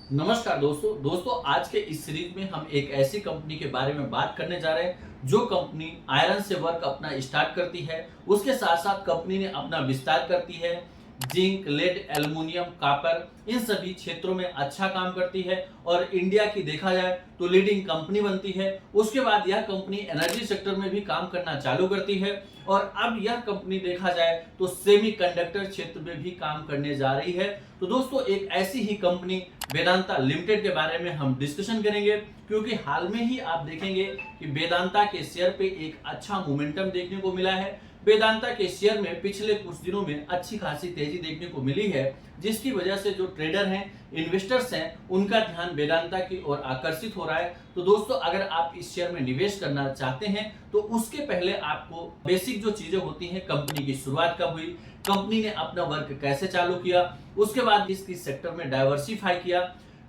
नमस्कार दोस्तों आज के इस सीरीज में हम एक ऐसी कंपनी के बारे में बात करने जा रहे हैं जो कंपनी आयरन से वर्क अपना स्टार्ट करती है। उसके साथ साथ कंपनी ने अपना विस्तार करती है। जिंक, लेड, एल्युमिनियम, कॉपर इन सभी क्षेत्रों में अच्छा काम करती है और इंडिया की देखा जाए तो लीडिंग कंपनी बनती है। उसके बाद यह कंपनी एनर्जी सेक्टर में भी काम करना चालू करती है और अब यह कंपनी देखा जाए तो सेमीकंडक्टर क्षेत्र में भी काम करने जा रही है। तो दोस्तों एक ऐसी ही कंपनी वेदांता लिमिटेड के बारे में हम डिस्कशन करेंगे, क्योंकि हाल में ही आप देखेंगे कि वेदांता के शेयर पे एक अच्छा मोमेंटम देखने को मिला है। वेदांता के शेयर में पिछले कुछ दिनों में अच्छी खासी तेजी देखने को मिली है, जिसकी वजह से जो ट्रेडर हैं, इन्वेस्टर्स हैं, उनका ध्यान वेदांता की ओर आकर्षित हो रहा है। तो दोस्तों अगर आप इस शेयर में निवेश करना चाहते हैं तो उसके पहले आपको बेसिक जो चीजें होती हैं, कंपनी की शुरुआत कब हुई, कंपनी ने अपना वर्क कैसे चालू किया, उसके बाद किस सेक्टर में डाइवर्सिफाई किया,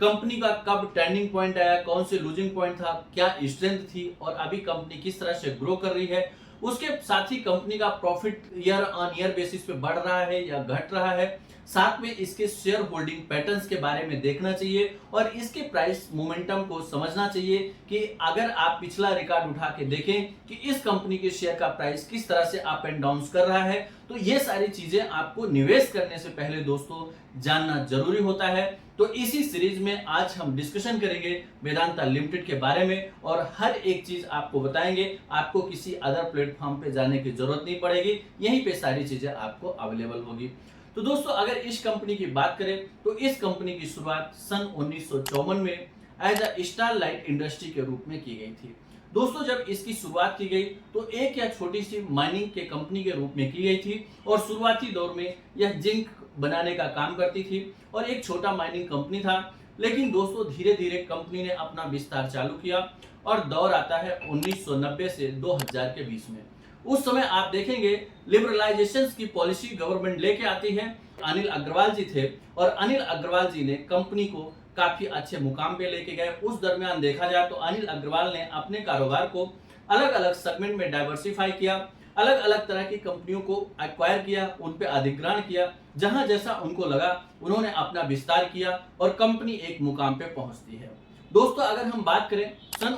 कंपनी का कब टर्निंग पॉइंट आया, कौन से लूजिंग पॉइंट था, क्या स्ट्रेंथ थी और अभी कंपनी किस तरह से ग्रो कर रही है, उसके साथ ही कंपनी का profit year on year basis पे बढ़ रहा है या घट रहा है, साथ में इसके शेयर होल्डिंग पैटर्न्स के बारे में देखना चाहिए और इसके प्राइस मोमेंटम को समझना चाहिए कि अगर आप पिछला रिकॉर्ड उठा के देखें कि इस कंपनी के शेयर का प्राइस किस तरह से अप एंड डाउन कर रहा है, तो ये सारी चीजें आपको निवेश करने से पहले दोस्तों जानना जरूरी होता है। तो इसी सीरीज में आज हम डिस्कशन करेंगे वेदांता लिमिटेड के बारे में और हर एक चीज आपको बताएंगे। आपको किसी अदर प्लेटफॉर्म पे जाने की जरूरत नहीं पड़ेगी, यहीं पे सारी चीजें आपको अवेलेबल होगी। तो दोस्तों अगर इस कंपनी की बात करें तो इस कंपनी की शुरुआत सन 1954 में एज अ स्टारलाइट इंडस्ट्री के रूप में की गई थी। दोस्तों जब इसकी शुरुआत की गई तो एक या छोटी सी माइनिंग के कंपनी के रूप में की गई थी और शुरुआती दौर में यह जिंक बनाने का काम करती थी और एक छोटा माइनिंग कंपनी था। लेकिन दोस्तों धीरे धीरे कंपनी ने अपना विस्तार चालू किया और दौर आता है 1990 से 2000 के बीच में। उस समय आप देखेंगे लिबरलाइजेशन की पॉलिसी गवर्नमेंट लेके आती है। अनिल अग्रवाल जी थे और अनिल अग्रवाल जी ने कंपनी को काफी अच्छे मुकाम पे लेके गए। उस दरमियान देखा जाए तो अनिल अग्रवाल ने अपने कारोबार को अलग अलग सेगमेंट में डाइवर्सिफाई किया, अलग अलग तरह की कंपनियों को एक्वायर किया, उन पे अधिग्रहण किया, जहां जैसा उनको लगा उन्होंने अपना विस्तार किया और कंपनी एक मुकाम पे पहुंचती है। दोस्तों अगर हम बात करें सन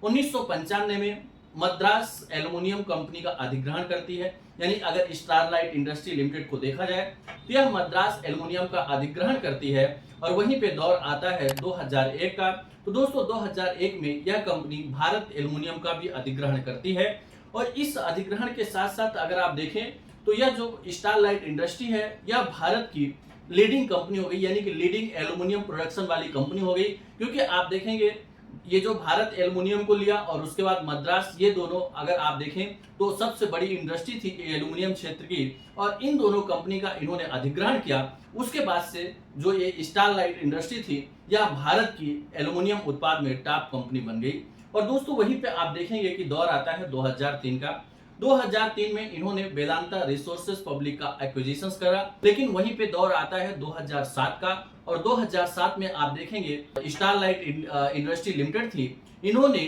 1995 में मद्रास एल्युमिनियम कंपनी का अधिग्रहण करती है। यानी अगर स्टारलाइट इंडस्ट्री लिमिटेड को देखा जाए तो यह मद्रास एल्युमिनियम का अधिग्रहण करती है और वहीं पे दौर आता है 2001 का। तो दोस्तों 2001 में यह कंपनी भारत एल्युमिनियम का भी अधिग्रहण करती है और इस अधिग्रहण के साथ साथ अगर आप देखें तो यह जो स्टारलाइट इंडस्ट्री है यह भारत की लीडिंग कंपनी हो गई, यानी कि लीडिंग एल्युमिनियम प्रोडक्शन वाली कंपनी हो गई। क्योंकि आप देखेंगे ये जो भारत एल्युमिनियम को लिया और उसके बाद मद्रास, ये दोनों अगर आप देखें तो सबसे बड़ी इंडस्ट्री थी एल्युमिनियम क्षेत्र की और इन दोनों कंपनी का इन्होंने अधिग्रहण किया। उसके बाद से जो ये स्टारलाइट इंडस्ट्री थी यह भारत की एल्युमिनियम उत्पाद में टॉप कंपनी बन गई। और दोस्तों वहीं पे आप देखेंगे कि दौर आता है 2003 का। 2003 में इन्होंने वेदांता रिसोर्सेज पब्लिक का एक्विजिशन करा, लेकिन वहीं पे दौर आता है 2007 का और 2007 में आप देखेंगे स्टारलाइट इंडस्ट्री लिमिटेड थी, इन्होंने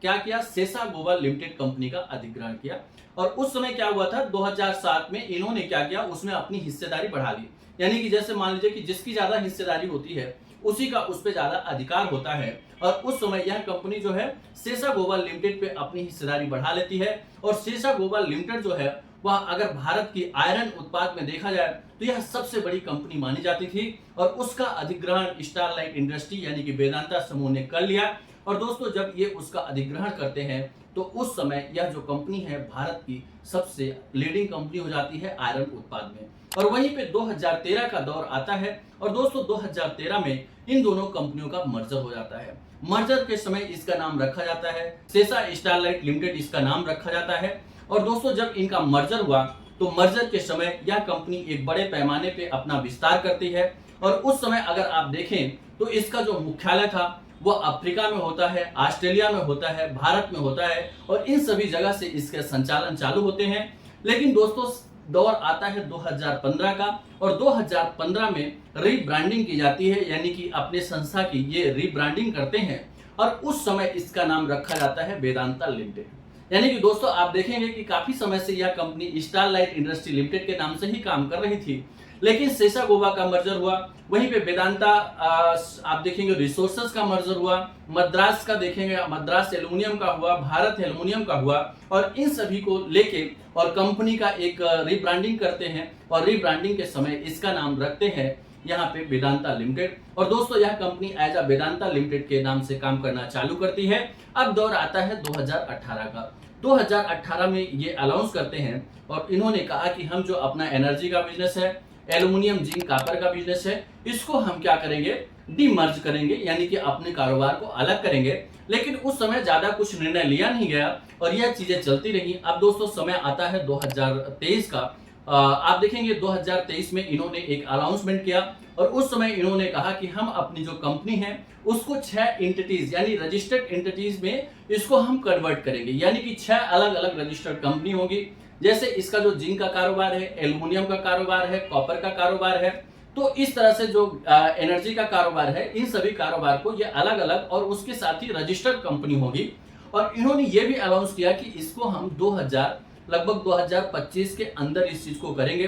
क्या किया, सेसा गोबल लिमिटेड कंपनी का अधिग्रहण किया। और उस समय क्या हुआ था 2007 में इन्होंने क्या किया, उसमें अपनी हिस्सेदारी बढ़ा ली। यानी कि जैसे मान लीजिए कि जिसकी ज्यादा हिस्सेदारी होती है उसी का उस पर ज्यादा अधिकार होता है और उस समय यह कंपनी जो है सेसा गोबल लिमिटेड पे अपनी हिस्सेदारी बढ़ा लेती है। और सेसा गोबल लिमिटेड जो है वह अगर भारत की आयरन उत्पाद में देखा जाए तो यह सबसे बड़ी कंपनी मानी जाती थी और उसका अधिग्रहण स्टारलाइट इंडस्ट्री यानी कि वेदांता समूह ने कर लिया। और दोस्तों जब ये उसका अधिग्रहण करते हैं तो उस समय यह जो कंपनी है भारत की सबसे लीडिंग कंपनी हो जाती है आयरन उत्पाद में। और वहीं पे 2013 का दौर आता है और दोस्तों 2013 में इन दोनों कंपनियों का मर्जर हो जाता है। मर्जर के समय इसका नाम रखा जाता है सेसा स्टारलाइट लिमिटेड, इसका नाम रखा जाता है। और दोस्तों जब इनका मर्जर हुआ तो मर्जर के समय यह कंपनी एक बड़े पैमाने पे अपना विस्तार करती है और उस समय अगर आप देखें तो इसका जो मुख्यालय था वो अफ्रीका में होता है, ऑस्ट्रेलिया में होता है, भारत में होता है और इन सभी जगह से इसके संचालन चालू होते हैं। लेकिन दोस्तों दौर आता है 2015 का और 2015 में रीब्रांडिंग की जाती है, यानी कि अपने संस्था की ये रीब्रांडिंग करते हैं और उस समय इसका नाम रखा जाता है वेदांता लिमिटेड। यानी कि दोस्तों आप देखेंगे कि काफी समय से यह कंपनी स्टारलाइट इंडस्ट्री लिमिटेड के नाम से ही काम कर रही थी, लेकिन सेसा गोवा का मर्जर हुआ, वहीं पे वेदांता आप देखेंगे रिसोर्सेज का मर्जर हुआ, मद्रास का देखेंगे मद्रास एल्युमिनियम का हुआ, भारत एल्युमिनियम का हुआ, और इन सभी को लेके और कंपनी का एक रीब्रांडिंग करते हैं और रीब्रांडिंग के समय इसका नाम रखते हैं यहाँ पे वेदांता लिमिटेड। और दोस्तों यह company as a Vedanta limited के नाम से काम करना चालू करती है। अब दौर आता है 2018 का। 2018 में ये अनाउंस करते हैं और इन्होंने कहा कि हम जो अपना एनर्जी का बिजनेस है, एल्युमिनियम जिंक कॉपर का बिजनेस है, इसको हम क्या करेंगे, डीमर्ज करेंगे, यानी कि अपने कारोबार को अलग करेंगे। लेकिन उस समय ज्यादा कुछ निर्णय लिया नहीं गया और यह चीजें चलती रही। अब दोस्तों समय आता है 2023 का। आप देखेंगे 2023 में इन्होंने एक अनाउंसमेंट किया और उस समय इन्होंने कहा कि हम अपनी जो कंपनी है उसको 6 एंटिटीज यानी रजिस्टर्ड एंटिटीज में इसको हम कन्वर्ट करेंगे, यानी कि 6 अलग अलग रजिस्टर्ड कंपनी होगी। जैसे इसका जो जिंक का कारोबार है, एल्युमिनियम का कारोबार है, कॉपर का कारोबार है, तो इस तरह से जो एनर्जी का कारोबार है, इन सभी कारोबार को ये अलग अलग और उसके साथ ही रजिस्टर्ड कंपनी होगी। और इन्होंने ये भी अनाउंस किया कि इसको हम लगभग 2025 के अंदर इस चीज को करेंगे।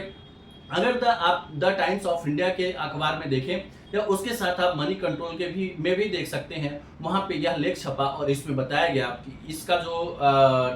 अगर आप द टाइम्स ऑफ इंडिया के अखबार में देखें या उसके साथ आप मनी कंट्रोल के भी देख सकते हैं, वहां पे यह लेख छपा और इसमें बताया गया कि इसका जो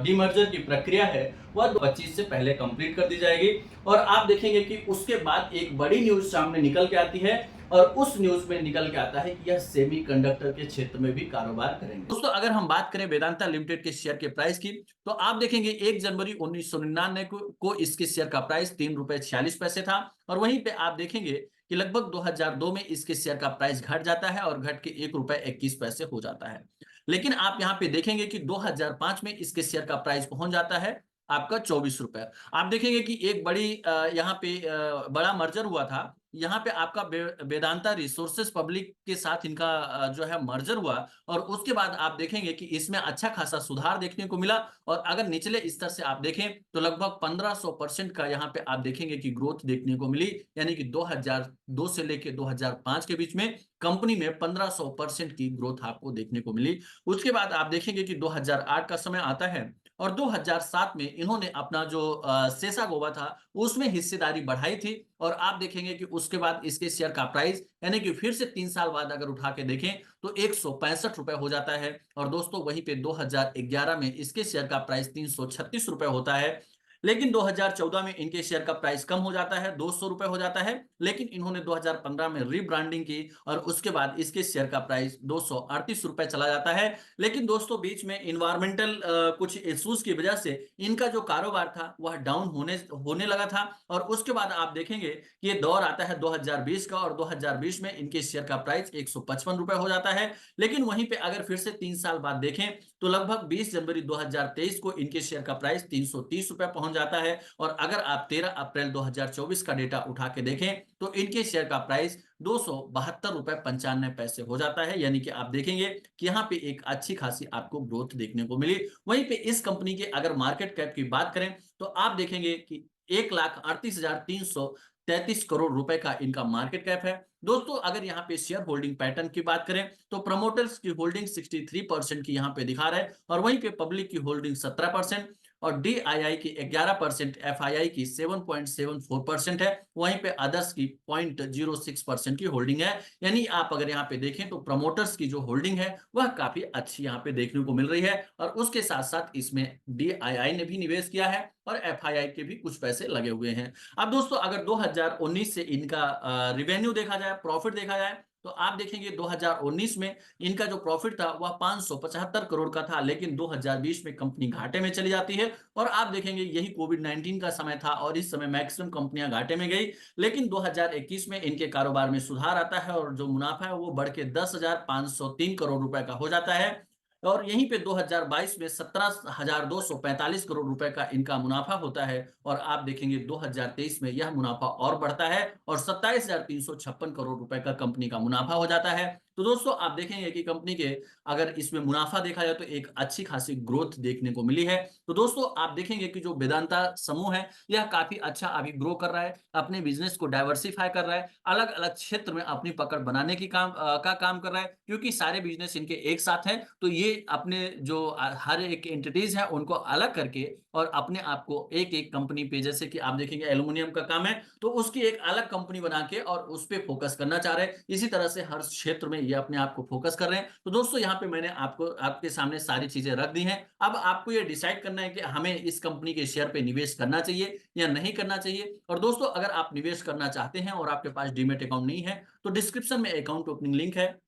डीमर्जर की प्रक्रिया है वह 25 से पहले कंप्लीट कर दी जाएगी। और आप देखेंगे कि उसके बाद एक बड़ी न्यूज सामने निकल के आती है और उस न्यूज में निकल के आता है कि यह सेमीकंडक्टर के क्षेत्र में भी कारोबार करेंगे। दोस्तों अगर हम बात करें वेदांता लिमिटेड के शेयर के प्राइस की, तो आप देखेंगे 1 जनवरी 1999 को इसके शेयर का प्राइस 3 रुपए 46 पैसे था। और वहीं पे आप देखेंगे कि लगभग 2002 में इसके शेयर का प्राइस घट जाता है और घट के 1 रुपए 21 पैसे हो जाता है। लेकिन आप यहाँ पे देखेंगे कि 2005 में इसके शेयर का प्राइस पहुंच जाता है आपका 24 रुपए। आप देखेंगे कि एक बड़ी यहाँ पे बड़ा मर्जर हुआ था। यहाँ पे आपका वेदांता रिसोर्सेज पब्लिक के साथ इनका जो है मर्जर हुआ और उसके बाद आप देखेंगे कि इसमें अच्छा खासा सुधार देखने को मिला। और अगर निचले स्तर से आप देखें तो लगभग 1500% का यहाँ पे आप देखेंगे कि ग्रोथ देखने को मिली, यानी कि 2002 से लेके 2005 के बीच में कंपनी में 1500% की ग्रोथ आपको देखने को मिली। उसके बाद आप देखेंगे कि 2008 का समय आता है और 2007 में इन्होंने अपना जो सेसा गोवा था उसमें हिस्सेदारी बढ़ाई थी। और आप देखेंगे कि उसके बाद इसके शेयर का प्राइस यानी कि फिर से 3 साल बाद अगर उठा के देखें तो 165 रुपए हो जाता है। और दोस्तों वहीं पे 2011 में इसके शेयर का प्राइस 336 रुपए होता है। लेकिन 2014 में इनके शेयर का प्राइस कम हो जाता है, 200 रुपए हो जाता है। लेकिन इन्होंने 2015 में रीब्रांडिंग की और उसके बाद इसके शेयर का प्राइस 238 रुपए चला जाता है। लेकिन दोस्तों बीच में इन्वायरमेंटल कुछ इश्यूज की वजह से इनका जो कारोबार था वह डाउन होने लगा था। और उसके बाद आप देखेंगे कि ये दौर आता है 2020 का और 2020 में इनके शेयर का प्राइस 155 रुपए हो जाता है। लेकिन वहीं पे अगर फिर से 3 साल बाद देखें तो लगभग 20 जनवरी 2023 को इनके शेयर का प्राइस 330 रुपए पहुंच जाता है। और अगर आप 13 अप्रैल 2024 का डेटा उठा के देखें तो इनके शेयर का प्राइस 272 रुपए 95 पैसे हो जाता है, यानी कि आप देखेंगे कि यहाँ पे एक अच्छी खासी आपको ग्रोथ देखने को मिली। वहीं पे इस कंपनी के अगर मार्केट कैप की बात करें तो आप देखेंगे कि 1,38,333 करोड़ रुपए का इनका मार्केट कैप है। दोस्तों अगर यहाँ पे शेयर होल्डिंग पैटर्न की बात करें तो प्रमोटर्स की होल्डिंग 63% की यहाँ पे दिखा रहा है और वहीं पे पब्लिक की होल्डिंग 17% और डीआईआई की 11%, एफआईआई की 7.74% है। वहीं पे अदर्स की 0.06% की होल्डिंग है। यानी आप अगर यहाँ पे देखें तो प्रमोटर्स की जो होल्डिंग है वह काफी अच्छी यहाँ पे देखने को मिल रही है। और उसके साथ साथ इसमें डीआईआई ने भी निवेश किया है और एफआईआई के भी कुछ पैसे लगे हुए हैं। अब दोस्तों अगर 2019 से इनका रिवेन्यू देखा जाए, प्रॉफिट देखा जाए, तो आप देखेंगे 2019 में इनका जो प्रॉफिट था वह 575 करोड़ का था। लेकिन 2020 में कंपनी घाटे में चली जाती है और आप देखेंगे यही कोविड-19 का समय था और इस समय मैक्सिमम कंपनियां घाटे में गई। लेकिन 2021 में इनके कारोबार में सुधार आता है और जो मुनाफा है वो बढ़ के 10,503 करोड़ रुपए का हो जाता है। और यहीं पे 2022 में 17,245 करोड़ रुपए का इनका मुनाफा होता है। और आप देखेंगे 2023 में यह मुनाफा और बढ़ता है और 27,356 करोड़ रुपए का कंपनी का मुनाफा हो जाता है। तो दोस्तों आप देखेंगे कि कंपनी के अगर इसमें मुनाफा देखा जाए तो एक अच्छी खासी ग्रोथ देखने को मिली है। तो दोस्तों आप देखेंगे कि जो वेदांता समूह है यह काफी अच्छा अभी ग्रो कर रहा है, अपने बिजनेस को डाइवर्सिफाई कर रहा है, अलग अलग क्षेत्र में अपनी पकड़ बनाने की का काम कर रहा है, क्योंकि सारे बिजनेस इनके एक साथ हैं। तो ये अपने जो हर एक एंटिटीज है उनको अलग करके और अपने आप को एक एक कंपनी पे, जैसे कि आप देखेंगे एल्यूमिनियम का काम है तो उसकी एक अलग कंपनी बना के और उस पे फोकस करना चाह रहे हैं। इसी तरह से हर क्षेत्र में ये अपने आप को फोकस कर रहे हैं। तो दोस्तों यहाँ पे मैंने आपको आपके सामने सारी चीजें रख दी हैं। अब आपको ये डिसाइड करना है कि हमें इस कंपनी के शेयर पे निवेश करना चाहिए या नहीं करना चाहिए। और दोस्तों अगर आप निवेश करना चाहते हैं और आपके पास डीमेट अकाउंट नहीं है तो डिस्क्रिप्शन में अकाउंट ओपनिंग लिंक है,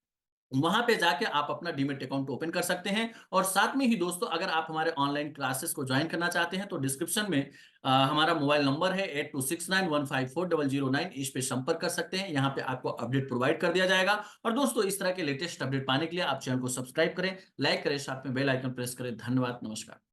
वहां पे जाके आप अपना डीमेट अकाउंट ओपन कर सकते हैं। और साथ में ही दोस्तों अगर आप हमारे ऑनलाइन क्लासेस को ज्वाइन करना चाहते हैं तो डिस्क्रिप्शन में हमारा मोबाइल नंबर है 8269154009, इस पे संपर्क कर सकते हैं। यहाँ पे आपको अपडेट प्रोवाइड कर दिया जाएगा। और दोस्तों इस तरह के लेटेस्ट अपडेट पाने के लिए आप चैनल को सब्सक्राइब करें, लाइक करें, साथ में बेल आइकन प्रेस करें। धन्यवाद, नमस्कार।